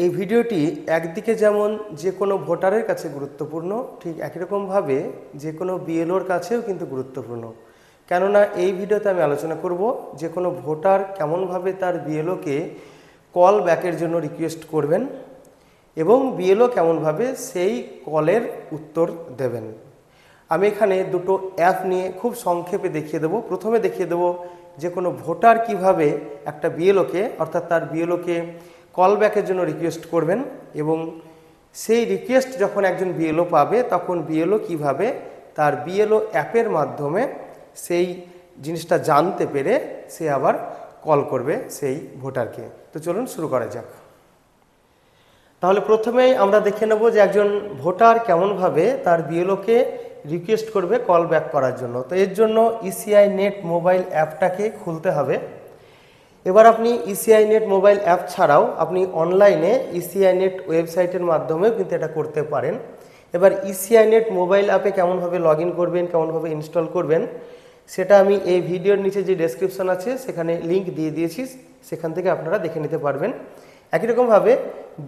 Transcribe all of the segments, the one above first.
এই ভিডিওটি একদিকে যেমন যে কোনো ভোটারের কাছে গুরুত্বপূর্ণ, ঠিক একই রকমভাবে যে কোনো বিএলওর কাছেও কিন্তু গুরুত্বপূর্ণ। কেননা এই ভিডিওতে আমি আলোচনা করব যে কোনো ভোটার কেমনভাবে তার বিএলওকে কল ব্যাকের জন্য রিকোয়েস্ট করবেন এবং বিএলও কেমনভাবে সেই কলের উত্তর দেবেন। আমি এখানে দুটো অ্যাপ নিয়ে খুব সংক্ষেপে দেখিয়ে দেবো। প্রথমে দেখিয়ে দেবো যে কোনো ভোটার কিভাবে একটা বিএলওকে অর্থাৎ তার বিএলওকে কল ব্যাকের জন্য রিকোয়েস্ট করবেন এবং সেই রিকোয়েস্ট যখন একজন বিএলও পাবে তখন বিএলও কিভাবে তার বিএলও অ্যাপের মাধ্যমে সেই জিনিসটা জানতে পেরে সে আবার কল করবে সেই ভোটারকে। তো চলুন শুরু করা যাক। তাহলে প্রথমেই আমরা দেখে নেব যে একজন ভোটার কেমনভাবে তার বিএলওকে রিকোয়েস্ট করবে কল ব্যাক করার জন্য। তো এর জন্য ইসিআই নেট মোবাইল অ্যাপটাকে খুলতে হবে। এবার আপনি ইসিআই নেট মোবাইল অ্যাপ ছাড়াও আপনি অনলাইনে ইসিআই নেট ওয়েবসাইটের মাধ্যমেও কিন্তু এটা করতে পারেন। এবার ইসিআই নেট মোবাইল অ্যাপে কেমনভাবে লগ ইন করবেন, কেমনভাবে ইনস্টল করবেন, সেটা আমি এই ভিডিওর নিচে যে ডেসক্রিপশন আছে সেখানে লিঙ্ক দিয়ে দিয়েছি, সেখান থেকে আপনারা দেখে নিতে পারবেন। একই রকমভাবে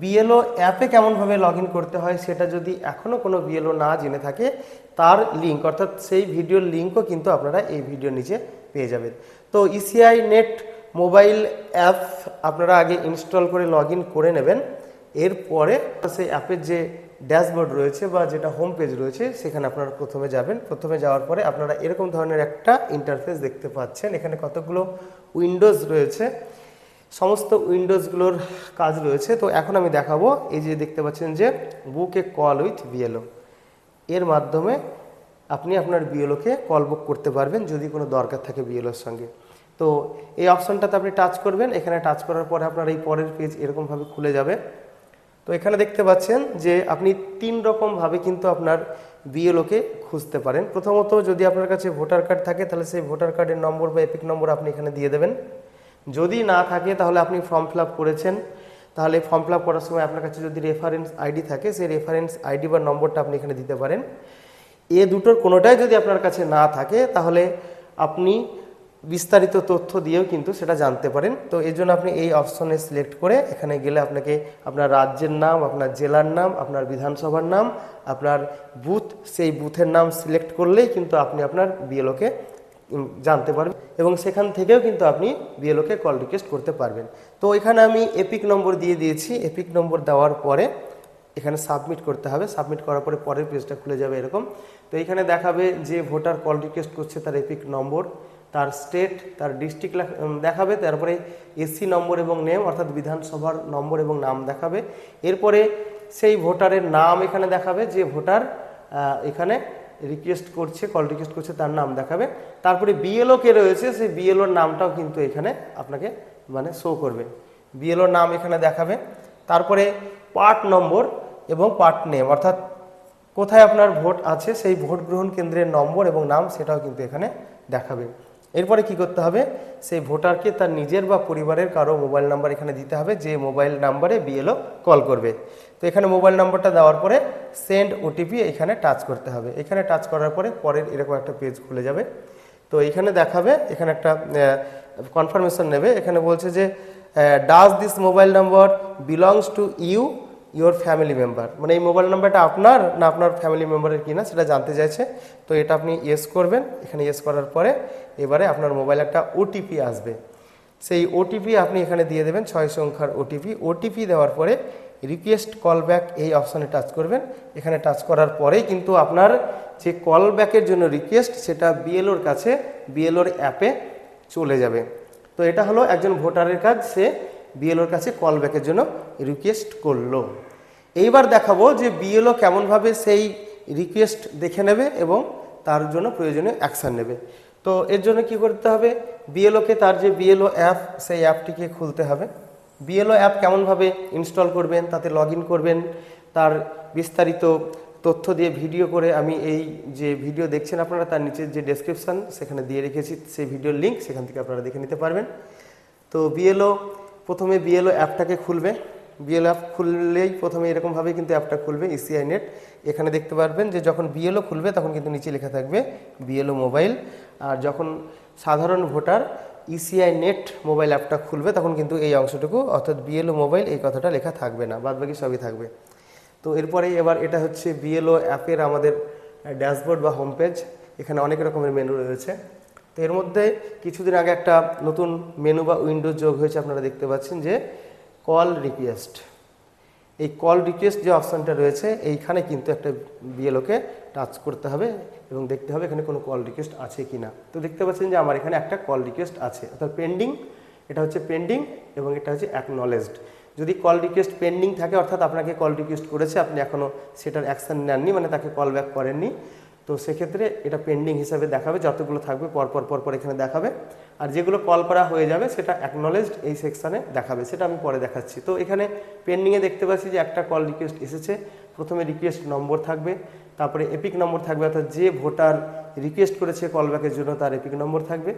বিএলও অ্যাপে কেমনভাবে লগ ইন করতে হয় সেটা যদি এখনও কোনো বিএলও না জেনে থাকে তার লিঙ্ক অর্থাৎ সেই ভিডিওর লিঙ্কও কিন্তু আপনারা এই ভিডিওর নিচে পেয়ে যাবেন। তো ইসিআই নেট মোবাইল অ্যাপ আপনারা আগে ইনস্টল করে লগ ইন করে নেবেন। এরপরে সেই অ্যাপের যে ড্যাশবোর্ড রয়েছে বা যেটা হোম পেজ রয়েছে সেখানে আপনারা প্রথমে যাবেন। প্রথমে যাওয়ার পরে আপনারা এরকম ধরনের একটা ইন্টারফেস দেখতে পাচ্ছেন। এখানে কতগুলো উইন্ডোজ রয়েছে, সমস্ত উইন্ডোজগুলোর কাজ রয়েছে। তো এখন আমি দেখাবো এই যে দেখতে পাচ্ছেন যে বুক এ কল উইথ বিএলও, এর মাধ্যমে আপনি আপনার বিএলওকে কল বুক করতে পারবেন যদি কোনো দরকার থাকে বিএলওর সঙ্গে। তো এই অপশনটাতে আপনি টাচ করবেন। এখানে টাচ করার পরে আপনার এই পরের পেজ এরকমভাবে খুলে যাবে। তো এখানে দেখতে পাচ্ছেন যে আপনি 3 রকমভাবে কিন্তু আপনার বিএলওকে খুঁজতে পারেন। প্রথমত যদি আপনার কাছে ভোটার কার্ড থাকে তাহলে সেই ভোটার কার্ডের নম্বর বা এপিক নম্বর আপনি এখানে দিয়ে দেবেন। যদি না থাকে তাহলে আপনি ফর্ম ফিল আপ করেছেন, তাহলে ফর্ম ফিল আপ করার সময় আপনার কাছে যদি রেফারেন্স আইডি থাকে সেই রেফারেন্স আইডি বা নম্বরটা আপনি এখানে দিতে পারেন। এ দুটোর কোনোটাই যদি আপনার কাছে না থাকে তাহলে আপনি বিস্তারিত তথ্য দিয়েও কিন্তু সেটা জানতে পারেন। তো এই জন্য আপনি এই অপশনে সিলেক্ট করে এখানে গেলে আপনাকে আপনার রাজ্যের নাম, আপনার জেলার নাম, আপনার বিধানসভার নাম, আপনার বুথ, সেই বুথের নাম সিলেক্ট করলেই কিন্তু আপনি আপনার বিএলওকে জানতে পারবেন এবং সেখান থেকেও কিন্তু আপনি বিএলওকে কল রিকোয়েস্ট করতে পারবেন। তো এখানে আমি এপিক নম্বর দিয়ে দিয়েছি। এপিক নম্বর দেওয়ার পরে এখানে সাবমিট করতে হবে। সাবমিট করার পরে পরের পেজটা খুলে যাবে এরকম। তো এখানে দেখাবে যে ভোটার কল রিকোয়েস্ট করছে তার এপিক নম্বর, তার স্টেট, তার ডিস্ট্রিক্ট দেখাবে, তারপরে এসসি নম্বর এবং নেম অর্থাৎ বিধানসভার নম্বর এবং নাম দেখাবে। এরপরে সেই ভোটারের নাম এখানে দেখাবে, যে ভোটার এখানে রিকোয়েস্ট করছে, কল রিকোয়েস্ট করছে তার নাম দেখাবে। তারপরে বিএলও কে রয়েছে সেই বিএলওর নামটাও কিন্তু এখানে আপনাকে শো করবে, বিএলওর নাম এখানে দেখাবে। তারপরে পার্ট নম্বর এবং পার্ট নেম অর্থাৎ কোথায় আপনার ভোট আছে সেই ভোট গ্রহণ কেন্দ্রের নম্বর এবং নাম সেটাও কিন্তু এখানে দেখাবে। এরপরে কি করতে হবে, সেই ভোটারকে তার নিজের বা পরিবারের কারো মোবাইল নাম্বার এখানে দিতে হবে, যে মোবাইল নাম্বারে বিএলও কল করবে। তো এখানে মোবাইল নাম্বারটা দেওয়ার পরে সেন্ড ওটিপি এখানে টাচ করতে হবে। এখানে টাচ করার পরে পরের এরকম একটা পেজ খুলে যাবে। তো এখানে দেখাবে, এখানে একটা কনফার্মেশন নেবে। এখানে বলছে যে does this mobile number belongs to your family member, মানে এই মোবাইল নাম্বারটা আপনার না আপনার ফ্যামিলি মেম্বারের কিনা সেটা জানতে চাইছে। তো এটা আপনি ইয়েস করবেন। এখানে ইয়েস করার পরে এবারে আপনার মোবাইলে একটা ওটিপি আসবে, সেই ওটিপি আপনি এখানে দিয়ে দেবেন, 6 সংখ্যার ওটিপি। ওটিপি দেওয়ার পরে রিকোয়েস্ট কল ব্যাক এই অপশানে টাচ করবেন। এখানে টাচ করার পরেই কিন্তু আপনার যে কল ব্যাকের জন্য রিকোয়েস্ট সেটা বিএলওর কাছে, বিএলওর অ্যাপে চলে যাবে। তো এটা হলো একজন ভোটারের কাজ, সে বিএলওর কাছে কল ব্যাকের জন্য রিকোয়েস্ট করলো। এইবার দেখাবো যে বিএলও কেমনভাবে সেই রিকোয়েস্ট দেখে নেবে এবং তার জন্য প্রয়োজনীয় অ্যাকশান নেবে। তো এর জন্য কি করতে হবে, বিএলওকে তার যে বিএলও অ্যাপ সেই অ্যাপটিকে খুলতে হবে। বিএলও অ্যাপ কেমনভাবে ইনস্টল করবেন, তাতে লগ ইন করবেন, তার বিস্তারিত তথ্য দিয়ে ভিডিও করে আমি এই যে ভিডিও দেখছেন আপনারা তার নিচে যে ডেসক্রিপশান সেখানে দিয়ে রেখেছি, সেই ভিডিওর লিঙ্ক সেখান থেকে আপনারা দেখে নিতে পারবেন। তো প্রথমে বিএলও অ্যাপটাকে খুলবে। বিএলও অ্যাপ খুললেই প্রথমে এরকমভাবে কিন্তু অ্যাপটা খুলবে ইসিআই নেট। এখানে দেখতে পারবেন যে যখন বিএলও খুলবে তখন কিন্তু নিচে লেখা থাকবে বিএলও মোবাইল, আর যখন সাধারণ ভোটার ইসিআই নেট মোবাইল অ্যাপটা খুলবে তখন কিন্তু এই অংশটুকু অর্থাৎ বিএলও মোবাইল এই কথাটা লেখা থাকবে না, বাদবাকি সবই থাকবে। তো এরপরে এবার এটা হচ্ছে বিএলও অ্যাপের আমাদের ড্যাশবোর্ড বা হোম পেজ। এখানে অনেক রকমের মেনু রয়েছে। তো এর মধ্যে কিছুদিন আগে একটা নতুন মেনু বা উইন্ডো যোগ হয়েছে, আপনারা দেখতে পাচ্ছেন যে কল রিকোয়েস্ট। এই কল রিকোয়েস্ট যে অপশানটা রয়েছে এইখানে কিন্তু একটা বিএলওকে টাচ করতে হবে এবং দেখতে হবে এখানে কোনো কল রিকোয়েস্ট আছে কি না। তো দেখতে পাচ্ছেন যে আমার এখানে একটা কল রিকোয়েস্ট আছে, অর্থাৎ পেন্ডিং। এটা হচ্ছে পেন্ডিং এবং এটা হচ্ছে অ্যাকনলেজড। যদি কল রিকোয়েস্ট পেন্ডিং থাকে অর্থাৎ আপনাকে কল রিকোয়েস্ট করেছে, আপনি এখনও সেটার অ্যাকশান নেননি, মানে তাকে কল ব্যাক করেননি, তো সেক্ষেত্রে এটা পেন্ডিং হিসাবে দেখাবে। যতগুলো থাকবে পরপর এখানে দেখাবে, আর যেগুলো কল করা হয়ে যাবে সেটা অ্যাকনলেজড এই সেকশানে দেখাবে, সেটা আমি পরে দেখাচ্ছি। তো এখানে পেন্ডিংয়ে দেখতে পাচ্ছি যে একটা কল রিকোয়েস্ট এসেছে। প্রথমে রিকোয়েস্ট নম্বর থাকবে, তারপরে এপিক নম্বর থাকবে, অর্থাৎ যে ভোটার রিকোয়েস্ট করেছে কল ব্যাকের জন্য তার এপিক নম্বর থাকবে।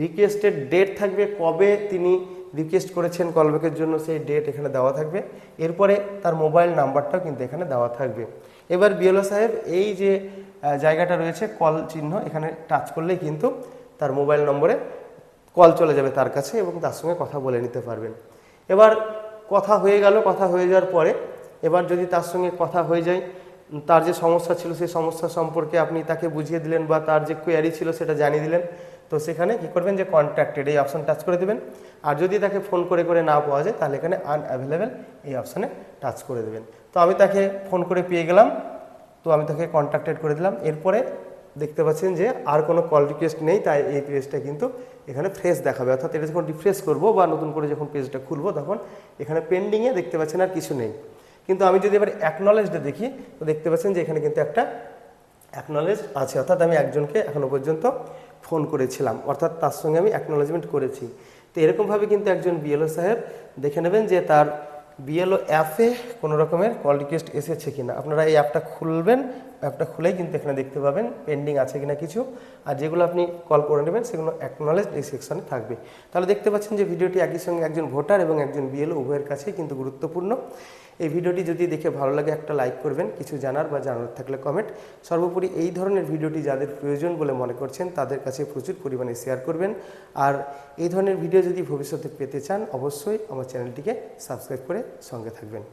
রিকোয়েস্টের ডেট থাকবে, কবে তিনি রিকোয়েস্ট করেছেন কল ব্যাকের জন্য সেই ডেট এখানে দেওয়া থাকবে। এরপরে তার মোবাইল নাম্বারটাও কিন্তু এখানে দেওয়া থাকবে। এবার বিএলও সাহেব এই যে জায়গাটা রয়েছে কল চিহ্ন, এখানে টাচ করলেই কিন্তু তার মোবাইল নম্বরে কল চলে যাবে তার কাছে এবং তার সঙ্গে কথা বলে নিতে পারবেন। এবার কথা হয়ে গেল, কথা হয়ে যাওয়ার পরে এবার যদি তার সঙ্গে কথা হয়ে যায়, তার যে সমস্যা ছিল সেই সমস্যা সম্পর্কে আপনি তাকে বুঝিয়ে দিলেন বা তার যে কোয়ারি ছিল সেটা জানিয়ে দিলেন, তো সেখানে কী করবেন যে কন্ট্যাক্টেড এই অপশান টাচ করে দেবেন। আর যদি তাকে ফোন করে না পাওয়া যায় তাহলে এখানে আনঅ্যাভেলেবেল এই অপশানে টাচ করে দেবেন। তো আমি তাকে ফোন করে পেয়ে গেলাম, তো আমি তাকে কন্ট্যাক্টেড করে দিলাম। এরপরে দেখতে পাচ্ছেন যে আর কোনো কল রিকোয়েস্ট নেই, তাই এই পেজটা কিন্তু এখানে ফ্রেশ দেখাবে। অর্থাৎ এটা যখন রিফ্রেশ করবো বা নতুন করে যখন পেজটা খুলবো তখন এখানে পেন্ডিংয়ে দেখতে পাচ্ছেন আর কিছু নেই। কিন্তু আমি যদি এবার অ্যাকনলেজডে দেখি তো দেখতে পাচ্ছেন যে এখানে কিন্তু একটা অ্যাকনলেজ আছে, অর্থাৎ আমি একজনকে এখনও পর্যন্ত ফোন করেছিলাম, অর্থাৎ তার সঙ্গে আমি অ্যাকনলেজমেন্ট করেছি। তো এরকমভাবে কিন্তু একজন বিএলও সাহেব দেখে নেবেন যে তার বিএলও অ্যাপে কোনো রকমের কল রিকোয়েস্ট এসেছে কিনা। আপনারা এই অ্যাপটা খুলবেন, অ্যাপটা খুলেই কিন্তু এখানে দেখতে পাবেন পেন্ডিং আছে কিনা কিছু, আর যেগুলো আপনি কল করে নেবেন সেগুলো অ্যাকনলেজড এই সেকশনে থাকবে। তাহলে দেখতে পাচ্ছেন যে ভিডিওটি একই সঙ্গে একজন ভোটার এবং একজন বিএলও উভয়ের কাছেই কিন্তু গুরুত্বপূর্ণ। এই ভিডিওটি যদি দেখে ভালো লাগে একটা লাইক করবেন, কিছু জানার বা জানার থাকলে কমেন্ট। সর্বোপরি এই ধরনের ভিডিওটি যাদের প্রয়োজন বলে মনে করছেন তাদের কাছে প্রচুর পরিমাণে শেয়ার করবেন। আর এই ধরনের ভিডিও যদি ভবিষ্যতে পেতে চান অবশ্যই আমার চ্যানেলটিকে সাবস্ক্রাইব করে সঙ্গে থাকবেন।